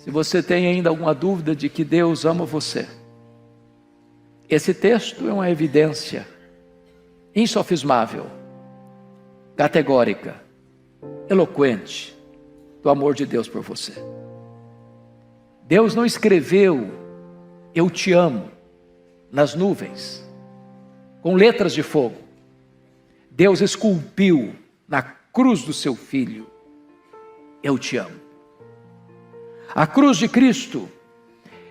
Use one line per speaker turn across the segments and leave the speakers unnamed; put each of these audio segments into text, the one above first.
Se você tem ainda alguma dúvida de que Deus ama você, esse texto é uma evidência insofismável, categórica, eloquente do amor de Deus por você. Deus não escreveu "eu te amo" nas nuvens, com letras de fogo. Deus esculpiu na cruz do seu Filho "eu te amo". A cruz de Cristo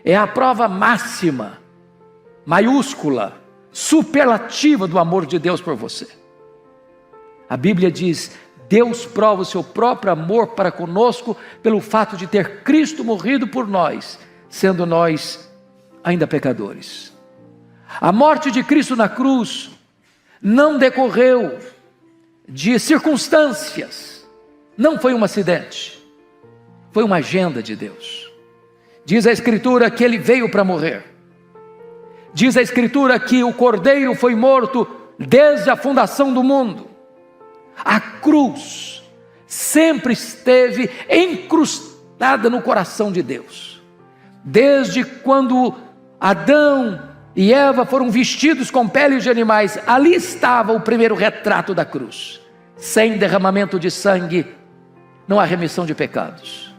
é a prova máxima, maiúscula, superlativa do amor de Deus por você. A Bíblia diz: Deus prova o seu próprio amor para conosco pelo fato de ter Cristo morrido por nós, sendo nós ainda pecadores. A morte de Cristo na cruz não decorreu de circunstâncias, não foi um acidente, foi uma agenda de Deus. Diz a Escritura que Ele veio para morrer. Diz a Escritura que o Cordeiro foi morto desde a fundação do mundo. A cruz sempre esteve encrustada no coração de Deus. Desde quando Adão e Eva foram vestidos com peles de animais, ali estava o primeiro retrato da cruz. Sem derramamento de sangue, não há remissão de pecados.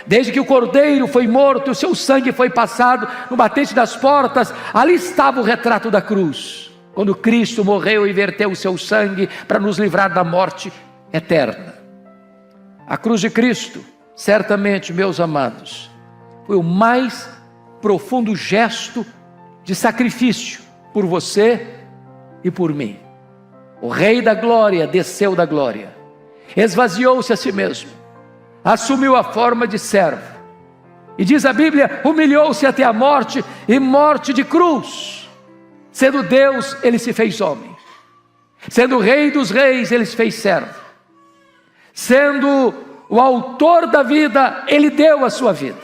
Desde que o Cordeiro foi morto, o seu sangue foi passado no batente das portas, ali estava o retrato da cruz. Quando Cristo morreu e verteu o seu sangue para nos livrar da morte eterna. A cruz de Cristo, certamente, meus amados, foi o mais profundo gesto de sacrifício por você e por mim. O Rei da Glória desceu da glória, esvaziou-se a si mesmo, assumiu a forma de servo, e diz a Bíblia, humilhou-se até a morte, e morte de cruz. Sendo Deus, Ele se fez homem. Sendo o Rei dos reis, Ele se fez servo. Sendo o autor da vida, Ele deu a sua vida.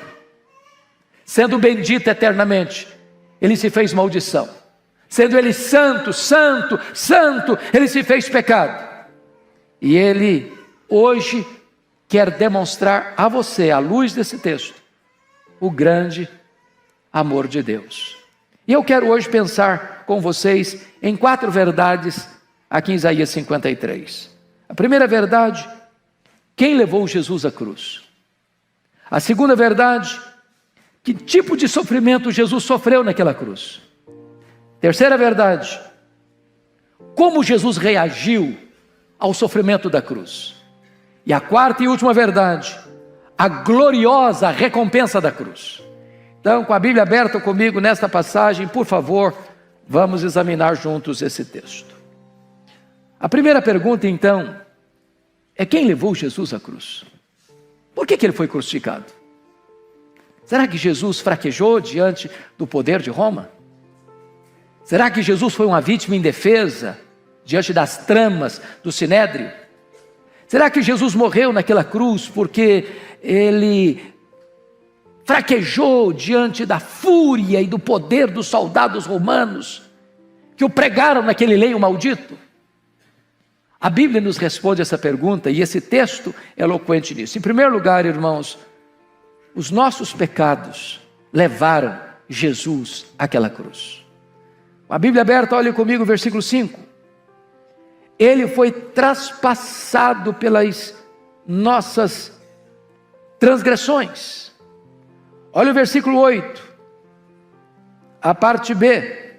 Sendo bendito eternamente, Ele se fez maldição. Sendo Ele santo, santo, santo, Ele se fez pecado. E Ele hoje quer demonstrar a você, à luz desse texto, o grande amor de Deus. E eu quero hoje pensar com vocês em 4 verdades aqui em Isaías 53. A primeira verdade: quem levou Jesus à cruz? A segunda verdade: que tipo de sofrimento Jesus sofreu naquela cruz? Terceira verdade: como Jesus reagiu ao sofrimento da cruz? E a quarta e última verdade: a gloriosa recompensa da cruz. Então, com a Bíblia aberta comigo nesta passagem, por favor, vamos examinar juntos esse texto. A primeira pergunta, então, é: quem levou Jesus à cruz? Por que ele foi crucificado? Será que Jesus fraquejou diante do poder de Roma? Será que Jesus foi uma vítima indefesa diante das tramas do Sinédrio? Será que Jesus morreu naquela cruz porque ele fraquejou diante da fúria e do poder dos soldados romanos que o pregaram naquele leio maldito? A Bíblia nos responde essa pergunta e esse texto é eloquente nisso. Em primeiro lugar, irmãos, os nossos pecados levaram Jesus àquela cruz. A Bíblia aberta, olhe comigo o versículo 5. Ele foi traspassado pelas nossas transgressões. Olha o versículo 8, a parte B: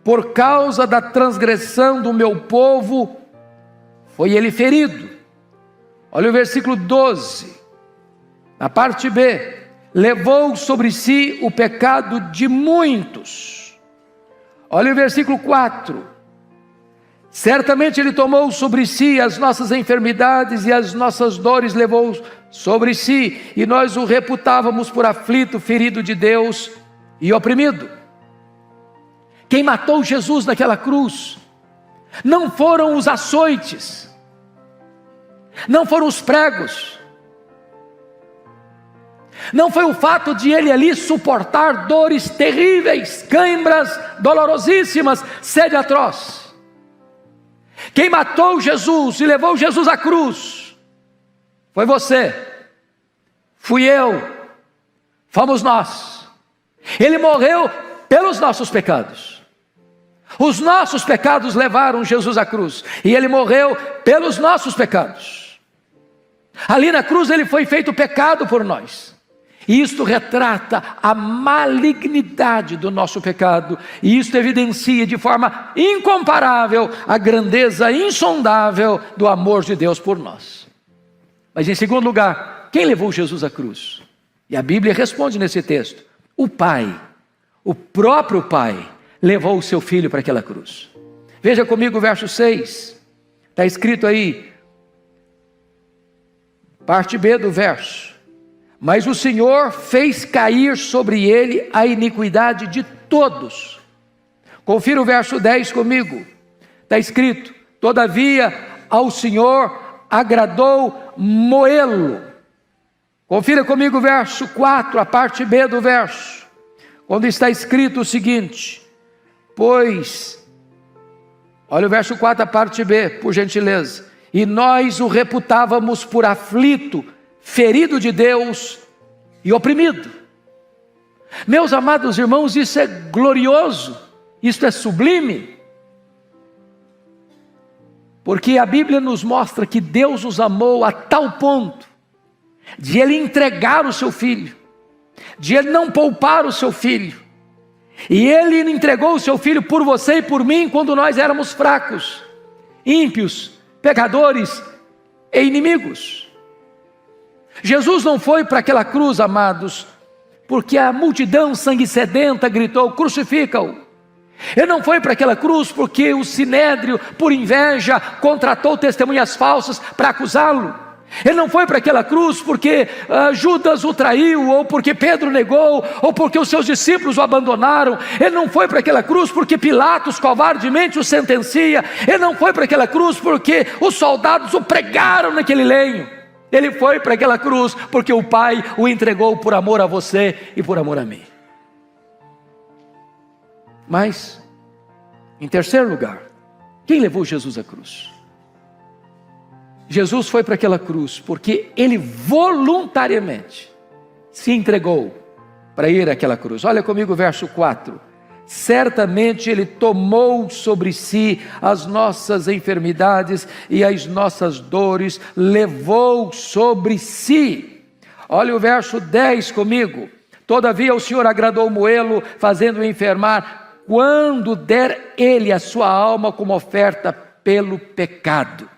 por causa da transgressão do meu povo foi ele ferido. Olha o versículo 12, a parte B: levou sobre si o pecado de muitos. Olha o versículo 4: certamente ele tomou sobre si as nossas enfermidades e as nossas dores levou sobre si, e nós o reputávamos por aflito, ferido de Deus e oprimido. Quem matou Jesus naquela cruz não foram os açoites, não foram os pregos, não foi o fato de ele ali suportar dores terríveis, cãibras dolorosíssimas, sede atroz. Quem matou Jesus e levou Jesus à cruz foi você, fui eu, fomos nós. Ele morreu pelos nossos pecados. Os nossos pecados levaram Jesus à cruz, e Ele morreu pelos nossos pecados. Ali na cruz Ele foi feito pecado por nós. E isto retrata a malignidade do nosso pecado, e isto evidencia de forma incomparável a grandeza insondável do amor de Deus por nós. Mas em segundo lugar, quem levou Jesus à cruz? E a Bíblia responde nesse texto: o Pai, o próprio Pai, levou o seu Filho para aquela cruz. Veja comigo o verso 6, está escrito aí, parte B do verso: mas o Senhor fez cair sobre ele a iniquidade de todos. Confira o verso 10 comigo, está escrito: todavia ao Senhor agradou moê-lo. Confira comigo o verso 4, a parte B do verso, quando está escrito o seguinte: pois, olha o verso 4, a parte B, por gentileza: e nós o reputávamos por aflito, ferido de Deus e oprimido. Meus amados irmãos, isso é glorioso, isso é sublime, porque a Bíblia nos mostra que Deus nos amou a tal ponto de Ele entregar o seu Filho, de Ele não poupar o seu Filho, e Ele entregou o seu Filho por você e por mim quando nós éramos fracos, ímpios, pecadores e inimigos. Jesus não foi para aquela cruz, amados, porque a multidão sangue sedenta gritou: crucifica-o. Ele não foi para aquela cruz porque o sinédrio, por inveja, contratou testemunhas falsas para acusá-lo. Ele não foi para aquela cruz porque Judas o traiu, ou porque Pedro negou, ou porque os seus discípulos o abandonaram. Ele não foi para aquela cruz porque Pilatos covardemente o sentencia. Ele não foi para aquela cruz porque os soldados o pregaram naquele lenho. Ele foi para aquela cruz porque o Pai o entregou por amor a você e por amor a mim. Mas, em terceiro lugar, quem levou Jesus à cruz? Jesus foi para aquela cruz porque Ele voluntariamente se entregou para ir àquela cruz. Olha comigo o verso 4. Certamente Ele tomou sobre si as nossas enfermidades e as nossas dores, levou sobre si. Olha o verso 10 comigo. Todavia o Senhor agradou moê-lo, fazendo-o enfermar, quando der Ele a sua alma como oferta pelo pecado.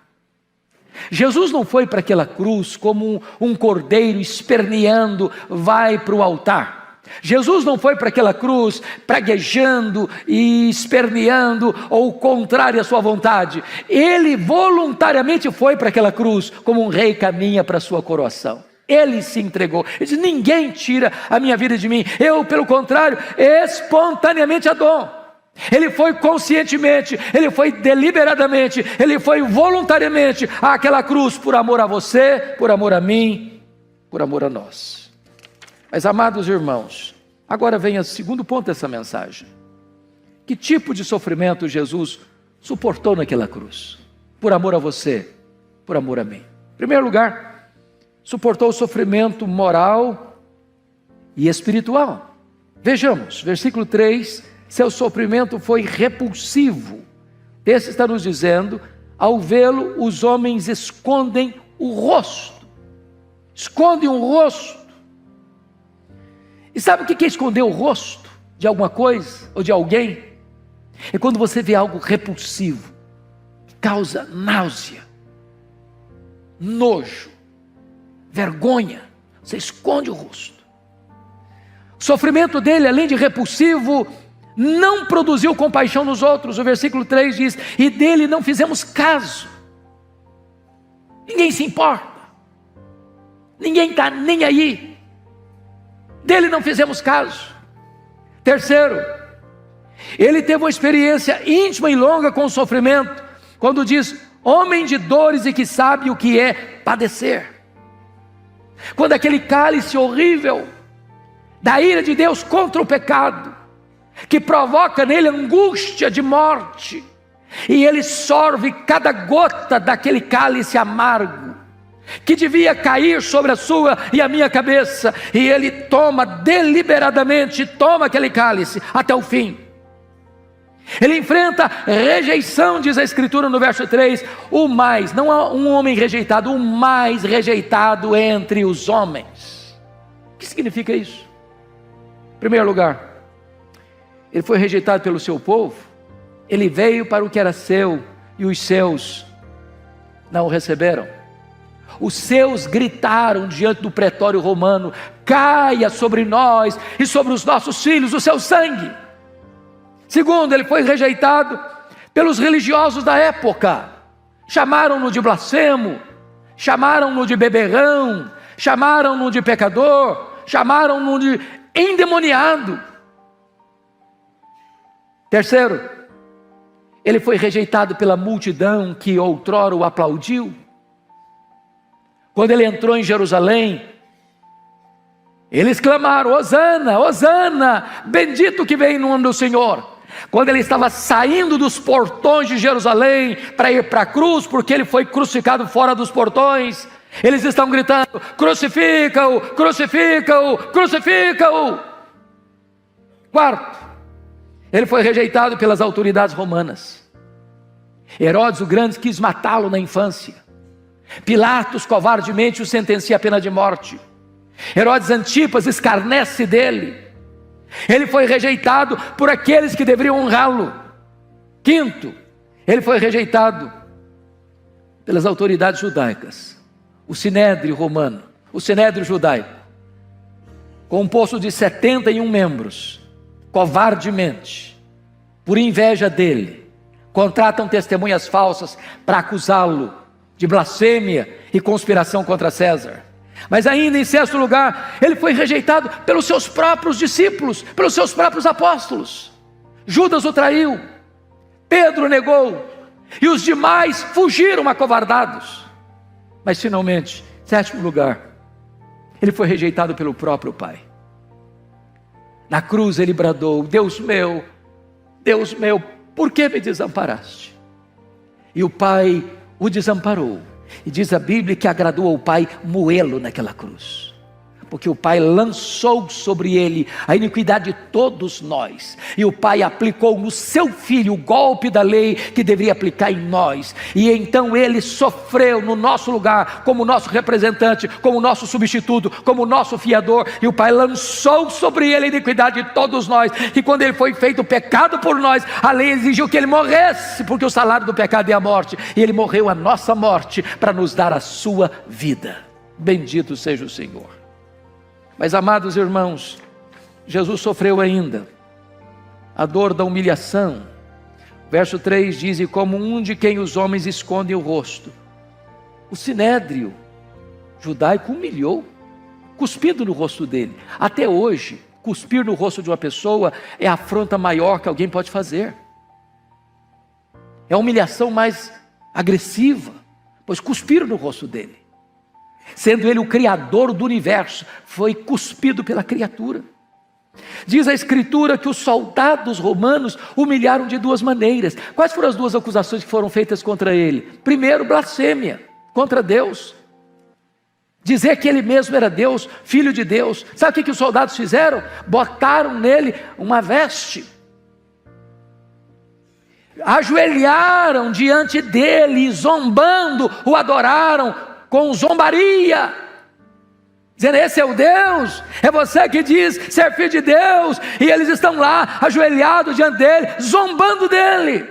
Jesus não foi para aquela cruz como um cordeiro esperneando, vai para o altar. Jesus não foi para aquela cruz praguejando e esperneando ou contrário à sua vontade. Ele voluntariamente foi para aquela cruz como um rei caminha para a sua coroação. Ele se entregou. Ele disse: ninguém tira a minha vida de mim. Eu, pelo contrário, espontaneamente a dou. Ele foi conscientemente, ele foi deliberadamente, ele foi voluntariamente àquela cruz por amor a você, por amor a mim, por amor a nós. Mas, amados irmãos, agora vem o segundo ponto dessa mensagem. Que tipo de sofrimento Jesus suportou naquela cruz? Por amor a você, por amor a mim. Em primeiro lugar, suportou o sofrimento moral e espiritual. Vejamos, versículo 3, seu sofrimento foi repulsivo. Esse está nos dizendo: ao vê-lo, os homens escondem o rosto. Escondem o rosto. E sabe o que é esconder o rosto de alguma coisa ou de alguém? É quando você vê algo repulsivo, que causa náusea, nojo, vergonha, você esconde o rosto. O sofrimento dele, além de repulsivo, não produziu compaixão nos outros. O versículo 3 diz: e dele não fizemos caso. Ninguém se importa, ninguém está nem aí. Dele não fizemos caso. Terceiro, ele teve uma experiência íntima e longa com o sofrimento, quando diz: homem de dores e que sabe o que é padecer. Quando aquele cálice horrível da ira de Deus contra o pecado, que provoca nele angústia de morte, e ele sorve cada gota daquele cálice amargo, que devia cair sobre a sua e a minha cabeça, e ele toma deliberadamente, toma aquele cálice até o fim. Ele enfrenta rejeição, diz a Escritura no verso 3, o mais, não é um homem rejeitado, o mais rejeitado entre os homens. O que significa isso? Em primeiro lugar, ele foi rejeitado pelo seu povo, ele veio para o que era seu, e os seus não o receberam. Os seus gritaram diante do pretório romano: caia sobre nós e sobre os nossos filhos o seu sangue. Segundo, ele foi rejeitado pelos religiosos da época. Chamaram-no de blasfemo, chamaram-no de beberrão, chamaram-no de pecador, chamaram-no de endemoniado. Terceiro, ele foi rejeitado pela multidão que outrora o aplaudiu. Quando ele entrou em Jerusalém, eles clamaram: Hosana, Hosana, bendito que vem no nome do Senhor. Quando ele estava saindo dos portões de Jerusalém para ir para a cruz, porque ele foi crucificado fora dos portões, eles estão gritando: crucifica-o, crucifica-o, crucifica-o. Quarto, ele foi rejeitado pelas autoridades romanas. Herodes o Grande quis matá-lo na infância. Pilatos covardemente o sentencia à pena de morte. Herodes Antipas escarnece dele. Ele foi rejeitado por aqueles que deveriam honrá-lo. Quinto, ele foi rejeitado pelas autoridades judaicas. O Sinédrio romano, o Sinédrio judaico, composto de 71 membros, covardemente, por inveja dele, contratam testemunhas falsas para acusá-lo de blasfêmia e conspiração contra César. Mas ainda em sexto lugar, ele foi rejeitado pelos seus próprios discípulos, pelos seus próprios apóstolos. Judas o traiu, Pedro negou, e os demais fugiram acovardados. Mas finalmente, sétimo lugar, ele foi rejeitado pelo próprio Pai. Na cruz ele bradou: Deus meu, por que me desamparaste? E o Pai o desamparou. E diz a Bíblia que agradou ao Pai moê-lo naquela cruz, porque o Pai lançou sobre ele a iniquidade de todos nós, e o Pai aplicou no seu Filho o golpe da lei que deveria aplicar em nós, e então ele sofreu no nosso lugar, como nosso representante, como nosso substituto, como nosso fiador, e o Pai lançou sobre ele a iniquidade de todos nós, e quando ele foi feito pecado por nós, a lei exigiu que ele morresse, porque o salário do pecado é a morte, e ele morreu a nossa morte, para nos dar a sua vida. Bendito seja o Senhor. Mas, amados irmãos, Jesus sofreu ainda a dor da humilhação. Verso 3 diz: e como um de quem os homens escondem o rosto, o Sinédrio judaico humilhou, cuspindo no rosto dele. Até hoje, cuspir no rosto de uma pessoa é a afronta maior que alguém pode fazer. É a humilhação mais agressiva, pois cuspiram no rosto dele. Sendo ele o criador do universo, foi cuspido pela criatura. Diz a Escritura que os soldados romanos humilharam de duas maneiras. Quais foram as duas acusações que foram feitas contra ele? Primeiro, blasfêmia contra Deus, dizer que ele mesmo era Deus, filho de Deus. Sabe o que os soldados fizeram? Botaram nele uma veste, ajoelharam diante dele, zombando, o adoraram com zombaria, dizendo: esse é o Deus, é você que diz ser filho de Deus, e eles estão lá ajoelhados diante dele, zombando dele.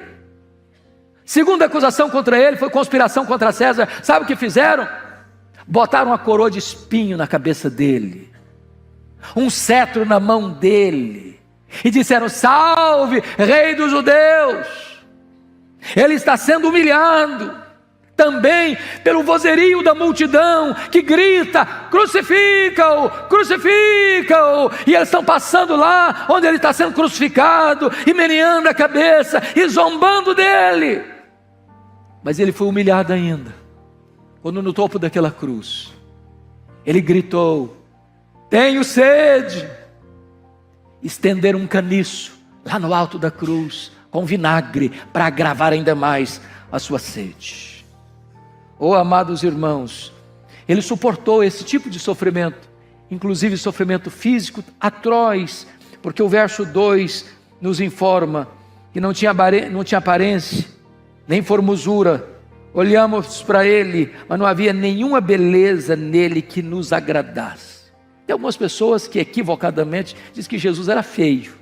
Segunda acusação contra ele foi conspiração contra César. Sabe o que fizeram? Botaram uma coroa de espinho na cabeça dele, um cetro na mão dele, e disseram: salve, rei dos judeus. Ele está sendo humilhado também pelo vozerio da multidão que grita: crucifica-o, crucifica-o. E eles estão passando lá onde ele está sendo crucificado, e meneando a cabeça e zombando dele. Mas ele foi humilhado ainda, quando no topo daquela cruz ele gritou: tenho sede. Estenderam um caniço lá no alto da cruz com vinagre para agravar ainda mais a sua sede. Oh, amados irmãos, Ele suportou esse tipo de sofrimento, inclusive sofrimento físico atroz, porque o verso 2 nos informa que não tinha aparência, nem formosura. Olhamos para ele, mas não havia nenhuma beleza nele que nos agradasse. Tem algumas pessoas que equivocadamente dizem que Jesus era feio.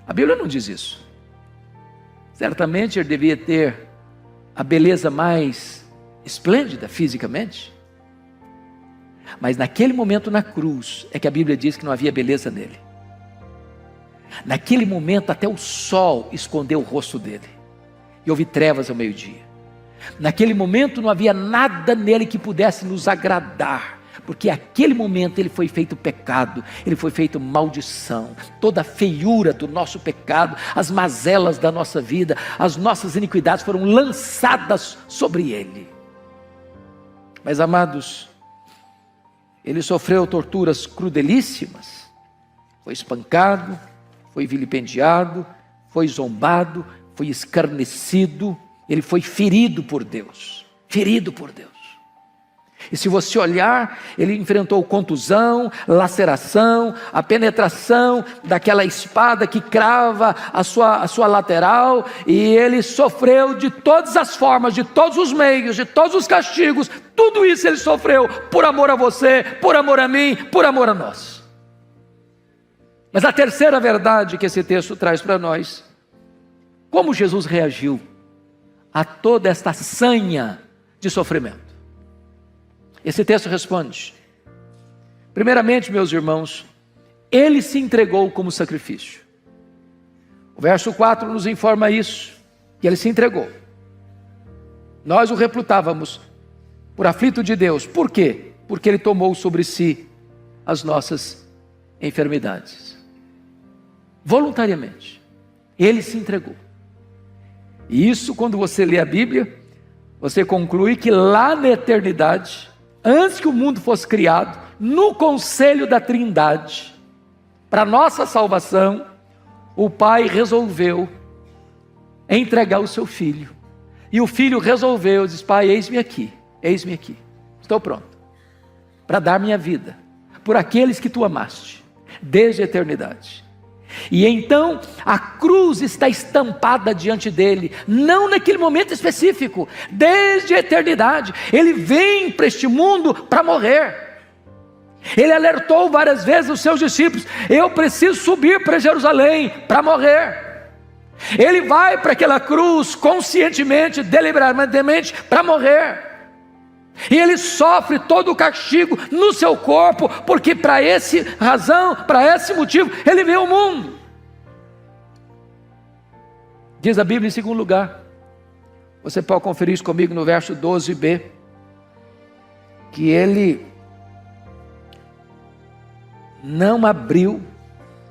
A Bíblia não diz isso. Certamente ele devia ter a beleza mais esplêndida fisicamente, mas naquele momento na cruz é que a Bíblia diz que não havia beleza nele. Naquele momento até o sol escondeu o rosto dele, e houve trevas ao meio-dia. Naquele momento não havia nada nele que pudesse nos agradar, porque naquele momento ele foi feito pecado, ele foi feito maldição. Toda a feiura do nosso pecado, as mazelas da nossa vida, as nossas iniquidades foram lançadas sobre ele. Mas amados, ele sofreu torturas crudelíssimas, foi espancado, foi vilipendiado, foi zombado, foi escarnecido, ele foi ferido por Deus, ferido por Deus. E se você olhar, ele enfrentou contusão, laceração, a penetração daquela espada que crava a sua lateral, e ele sofreu de todas as formas, de todos os meios, de todos os castigos. Tudo isso ele sofreu por amor a você, por amor a mim, por amor a nós. Mas a terceira verdade que esse texto traz para nós: como Jesus reagiu a toda esta sanha de sofrimento? Esse texto responde: primeiramente, meus irmãos, ele se entregou como sacrifício. O verso 4 nos informa isso, que ele se entregou. Nós o reputávamos por aflito de Deus. Por quê? Porque ele tomou sobre si as nossas enfermidades. Voluntariamente, ele se entregou. E isso, quando você lê a Bíblia, você conclui que lá na eternidade, antes que o mundo fosse criado, no conselho da Trindade, para nossa salvação, o Pai resolveu entregar o seu Filho. E o Filho resolveu, diz: Pai, eis-me aqui, estou pronto para dar minha vida por aqueles que tu amaste, desde a eternidade. E então a cruz está estampada diante dele, não naquele momento específico, desde a eternidade. Ele vem para este mundo para morrer. Ele alertou várias vezes os seus discípulos: eu preciso subir para Jerusalém para morrer. Ele vai para aquela cruz conscientemente, deliberadamente, para morrer. E ele sofre todo o castigo no seu corpo, porque para esse motivo, ele veio ao mundo. Diz a Bíblia em segundo lugar, você pode conferir isso comigo no verso 12b, que ele não abriu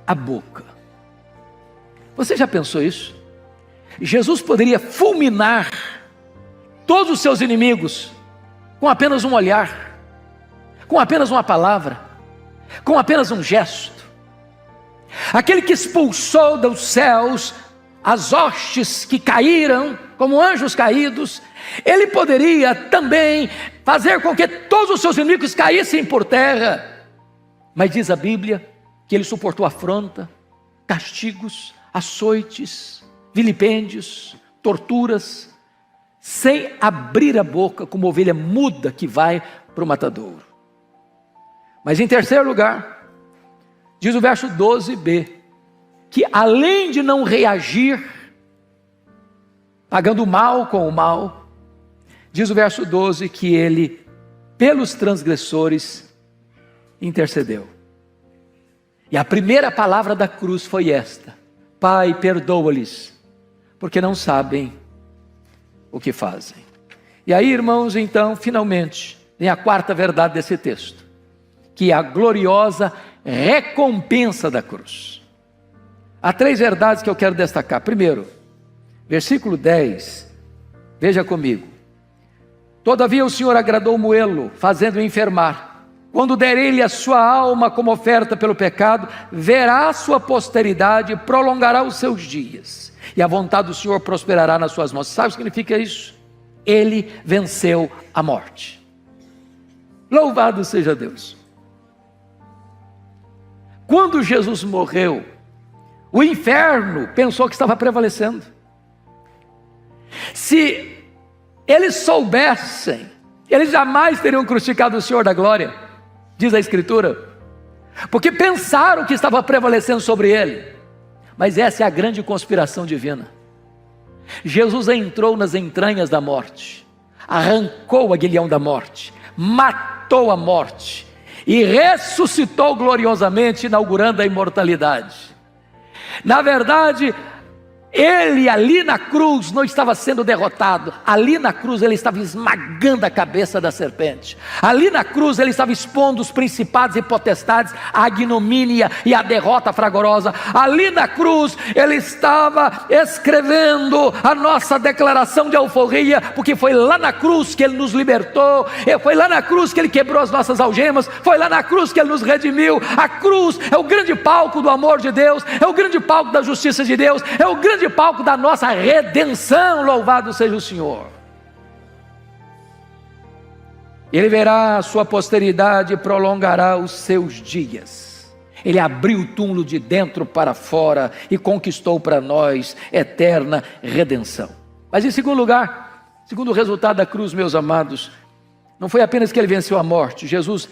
a boca. Você já pensou isso? Jesus poderia fulminar todos os seus inimigos com apenas um olhar, com apenas uma palavra, com apenas um gesto. Aquele que expulsou dos céus as hostes que caíram como anjos caídos, ele poderia também fazer com que todos os seus inimigos caíssem por terra. Mas diz a Bíblia que ele suportou afronta, castigos, açoites, vilipêndios, torturas, sem abrir a boca, como ovelha muda que vai para o matadouro. Mas em terceiro lugar, diz o verso 12b, que além de não reagir, pagando o mal com o mal, diz o verso 12 que ele, pelos transgressores, intercedeu. E a primeira palavra da cruz foi esta: Pai, perdoa-lhes, porque não sabem o que fazem. E aí, irmãos, então, finalmente, vem a quarta verdade desse texto, que é a gloriosa recompensa da cruz. Há três verdades que eu quero destacar. Primeiro, versículo 10, veja comigo: todavia o Senhor agradou moê-lo, fazendo-o enfermar. Quando der ele a sua alma como oferta pelo pecado, verá a sua posteridade e prolongará os seus dias, e a vontade do Senhor prosperará nas suas mãos. Sabe o que significa isso? Ele venceu a morte. Louvado seja Deus. Quando Jesus morreu, o inferno pensou que estava prevalecendo. Se eles soubessem, eles jamais teriam crucificado o Senhor da glória, diz a Escritura, porque pensaram que estava prevalecendo sobre ele. Mas essa é a grande conspiração divina. Jesus entrou nas entranhas da morte, arrancou o aguilhão da morte, matou a morte e ressuscitou gloriosamente, inaugurando a imortalidade. Na verdade, ele ali na cruz não estava sendo derrotado, ali na cruz ele estava esmagando a cabeça da serpente, ali na cruz ele estava expondo os principados e potestades à ignomínia e à derrota fragorosa, ali na cruz ele estava escrevendo a nossa declaração de alforria, porque foi lá na cruz que ele nos libertou, foi lá na cruz que ele quebrou as nossas algemas, foi lá na cruz que ele nos redimiu. A cruz é o grande palco do amor de Deus, é o grande palco da justiça de Deus, é o grande palco da nossa redenção. Louvado seja o Senhor. Ele verá a sua posteridade e prolongará os seus dias. Ele abriu o túmulo de dentro para fora e conquistou para nós eterna redenção. Mas em segundo lugar, segundo o resultado da cruz, meus amados, não foi apenas que ele venceu a morte. Jesus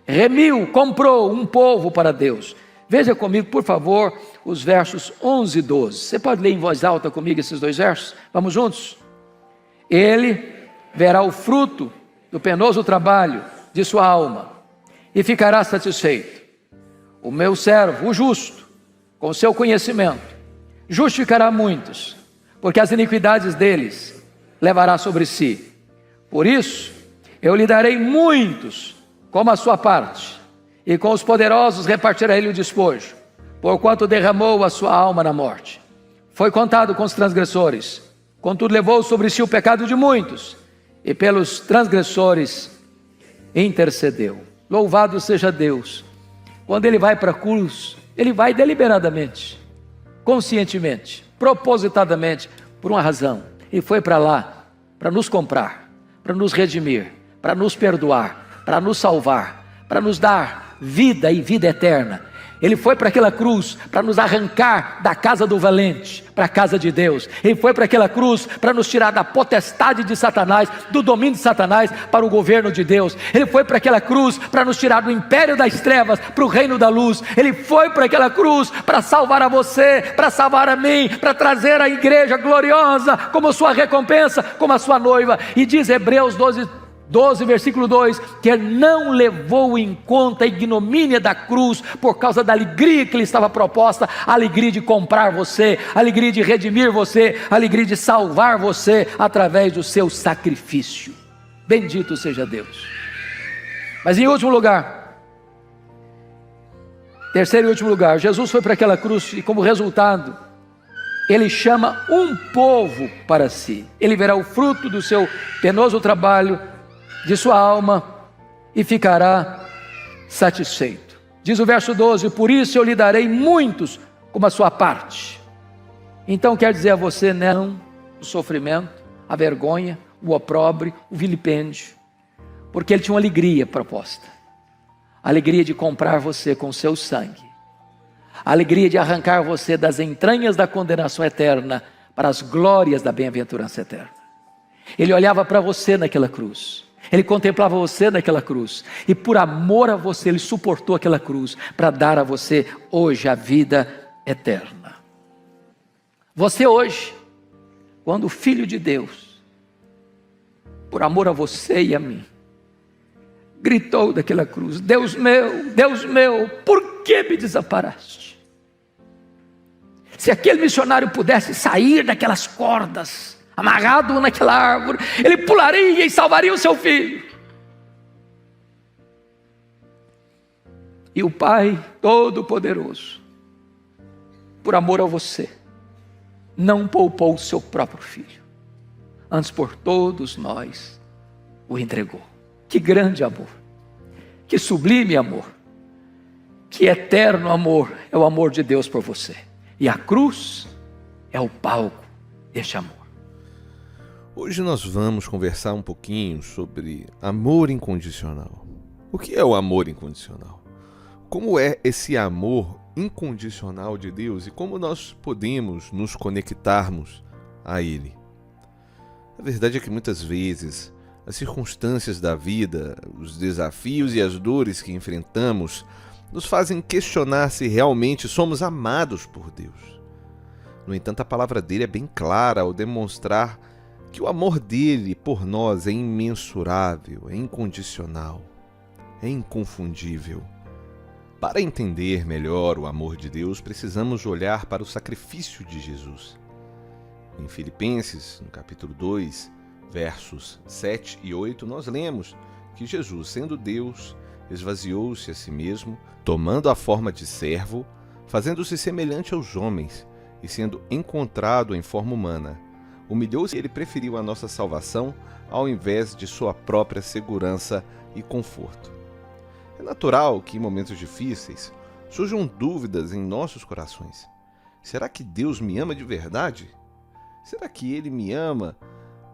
remiu, comprou um povo para Deus. Veja comigo, por favor, os versos 11 e 12. Você pode ler em voz alta comigo esses dois versos? Vamos juntos? Ele verá o fruto do penoso trabalho de sua alma e ficará satisfeito. O meu servo, o justo, com o seu conhecimento, justificará muitos, porque as iniquidades deles levará sobre si. Por isso, eu lhe darei muitos como a sua parte, e com os poderosos repartirá ele o despojo, porquanto derramou a sua alma na morte. Foi contado com os transgressores, contudo levou sobre si o pecado de muitos, e pelos transgressores intercedeu. Louvado seja Deus. Quando ele vai para a cruz, ele vai deliberadamente, conscientemente, propositadamente, por uma razão. Ele foi para lá para nos comprar, para nos redimir, para nos perdoar, para nos salvar, para nos dar vida e vida eterna. Ele foi para aquela cruz para nos arrancar da casa do valente para a casa de Deus. Ele foi para aquela cruz para nos tirar da potestade de Satanás, do domínio de Satanás, para o governo de Deus. Ele foi para aquela cruz para nos tirar do império das trevas para o reino da luz. Ele foi para aquela cruz para salvar a você, para salvar a mim, para trazer a igreja gloriosa como sua recompensa, como a sua noiva. E diz Hebreus 12, versículo 2, que ele não levou em conta a ignomínia da cruz por causa da alegria que lhe estava proposta, a alegria de comprar você, a alegria de redimir você, a alegria de salvar você através do seu sacrifício. Bendito seja Deus. Mas em último lugar, terceiro e último lugar, Jesus foi para aquela cruz e como resultado, ele chama um povo para si. Ele verá o fruto do seu penoso trabalho, de sua alma, e ficará satisfeito. Diz o verso 12: por isso eu lhe darei muitos como a sua parte. Então quer dizer a você não o sofrimento, a vergonha, o opróbrio, o vilipêndio, porque ele tinha uma alegria proposta, a alegria de comprar você com seu sangue, a alegria de arrancar você das entranhas da condenação eterna para as glórias da bem-aventurança eterna. Ele olhava para você naquela cruz, ele contemplava você naquela cruz, e por amor a você, ele suportou aquela cruz, para dar a você hoje a vida eterna. Você hoje, quando o Filho de Deus, por amor a você e a mim, gritou daquela cruz: Deus meu, por que me desamparaste? Se aquele missionário pudesse sair daquelas cordas, amarrado naquela árvore, ele pularia e salvaria o seu filho. E o Pai Todo-Poderoso, por amor a você, não poupou o seu próprio filho, antes por todos nós o entregou. Que grande amor, que sublime amor, que eterno amor é o amor de Deus por você. E a cruz é o palco deste amor.
Hoje nós vamos conversar um pouquinho sobre amor incondicional. O que é o amor incondicional? Como é esse amor incondicional de Deus e como nós podemos nos conectarmos a Ele? A verdade é que muitas vezes as circunstâncias da vida, os desafios e as dores que enfrentamos nos fazem questionar se realmente somos amados por Deus. No entanto, a palavra dele é bem clara ao demonstrar que o amor dele por nós é imensurável, é incondicional, é inconfundível. Para entender melhor o amor de Deus, precisamos olhar para o sacrifício de Jesus. Em Filipenses, no capítulo 2, versos 7 e 8, nós lemos que Jesus, sendo Deus, esvaziou-se a si mesmo, tomando a forma de servo, fazendo-se semelhante aos homens, e sendo encontrado em forma humana, humilhou-se e ele preferiu a nossa salvação ao invés de sua própria segurança e conforto. É natural que em momentos difíceis surjam dúvidas em nossos corações. Será que Deus me ama de verdade? Será que Ele me ama?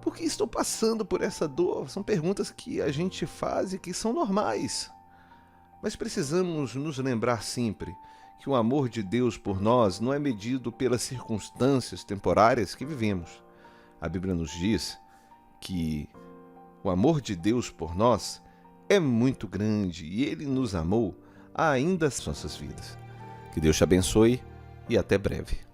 Por que estou passando por essa dor? São perguntas que a gente faz e que são normais. Mas precisamos nos lembrar sempre que o amor de Deus por nós não é medido pelas circunstâncias temporárias que vivemos. A Bíblia nos diz que o amor de Deus por nós é muito grande e Ele nos amou ainda nas nossas vidas. Que Deus te abençoe e até breve.